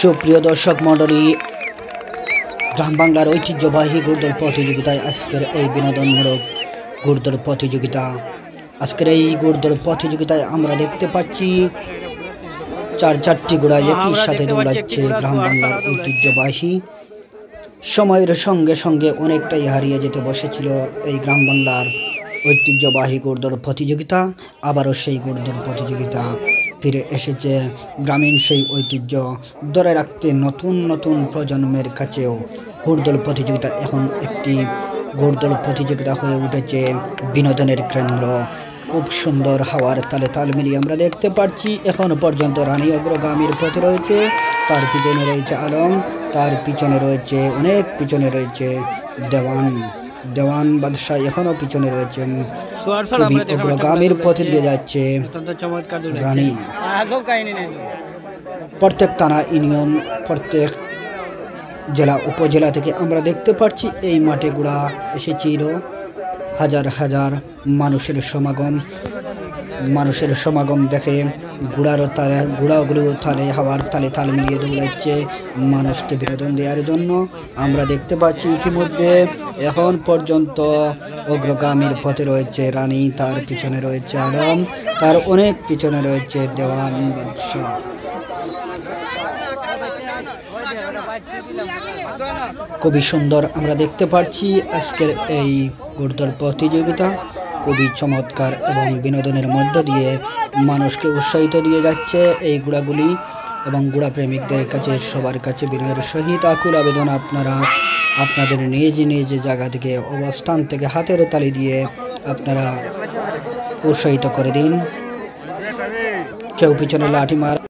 সুপ্রিয় দর্শক মণ্ডলী, গ্রাম বাংলার ঐতিহ্যবাহী ঘোড়দৌড় প্রতিযোগিতায় আজকের এই বিনোদনমূলক ঘোড়দৌড় প্রতিযোগিতা আমরা দেখতে পাচ্ছি চারটি ঘোড়া একই সাথে দৌড়াচ্ছে। গ্রাম বাংলার ঐতিহ্যবাহী সময়ের সঙ্গে সঙ্গে অনেকটাই হারিয়ে যেতে বসেছিল এই গ্রাম বাংলার ঐতিহ্যবাহী ঘোড়দৌড় প্রতিযোগিতা। আবারও সেই ঘোড়দৌড় প্রতিযোগিতা ফিরে এসেছে। গ্রামীণ সেই ঐতিহ্য ধরে রাখতে নতুন নতুন প্রজন্মের কাছেও ঘোড়দৌড় প্রতিযোগিতা এখন একটি ঘোড়দৌড় প্রতিযোগিতা হয়ে উঠেছে বিনোদনের কেন্দ্র। খুব সুন্দর হাওয়ার তালে তাল মিলিয়ে আমরা দেখতে পাচ্ছি এখন পর্যন্ত রানী অগ্রগামীর পথে রয়েছে, তার পিছনে রয়েছে আলম, তার পিছনে রয়েছে দেওয়ান বাদশাহ, এখনো পিছনে রয়েছে। অগ্রগামীর পথে দিয়ে যাচ্ছে রানী। প্রত্যেক থানা, ইউনিয়ন, প্রত্যেক জেলা উপজেলা থেকে আমরা দেখতে পাচ্ছি এই মাঠে ঘোড়া এসেছিল। হাজার হাজার মানুষের সমাগম দেখে ঘোড়াগুলো তালে হাওয়ার তালে তাল মিলিয়ে দৌড়াচ্ছে মানুষকে বিনোদন দেওয়ার জন্য। আমরা দেখতে পাচ্ছি ইতিমধ্যে এখন পর্যন্ত অগ্রগামীর পথে রয়েছে রানী, তার পিছনে রয়েছে আলম, তার অনেক পিছনে রয়েছে দেওয়ান বাদশাহ। খুবই সুন্দর আমরা দেখতে পাচ্ছি আজকের এই ঘোড়দৌড় প্রতিযোগিতা। খুবই চমৎকার এবং বিনোদনের মধ্য দিয়ে মানুষকে উৎসাহিত দিয়ে যাচ্ছে এই ঘোড়াগুলি এবং ঘোড়া প্রেমিকদের কাছে সবার কাছে বিনয়ের সহিত আকুল আবেদন, আপনারা আপনাদের নিজ নিজ জায়গা থেকে অবস্থান থেকে হাতের তালি দিয়ে আপনারা উৎসাহিত করে দিন। কেউ পিছনে লাঠি মার